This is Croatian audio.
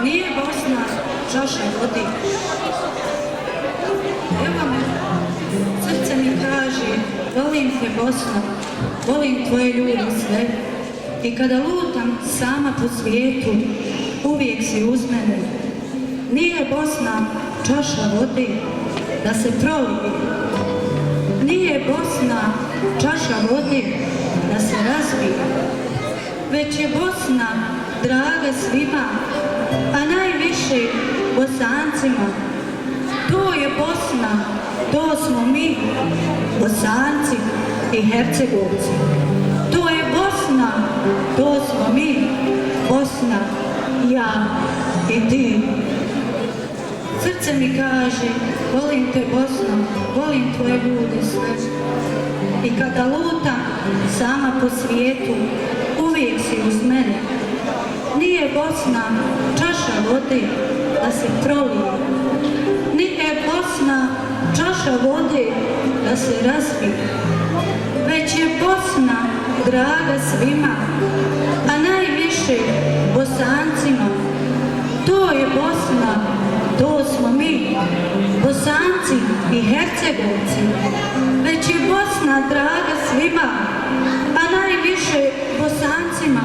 nije Bosna čaša vode. Evo me, srce mi kaže, volim te Bosno, volim tvoje ljude sve. I kada lutam sama po svijetu, uvijek si uz mene. Nije Bosna čaša vode da se prolije. Nije Bosna čaša vode da se razvije. Već je Bosna draga svima, a najviše Bosancima. To je Bosna, to smo mi, Bosanci i Hercegovci. To je Bosna, to smo mi, Bosna, ja i ti. Srce mi kaže, volim te Bosno, volim tvoje ljude sve. I kada lutam sama po svijetu, uvijek si uz mene. Nije Bosna čaša vode da se prolije. Nije Bosna čaša vode da se razvije. Već je Bosna draga svima, a najviše Bosancima. To je Bosna, to smo mi, Bosanci i Hercegovci. Već je Bosna draga svima, a najviše Bosancima.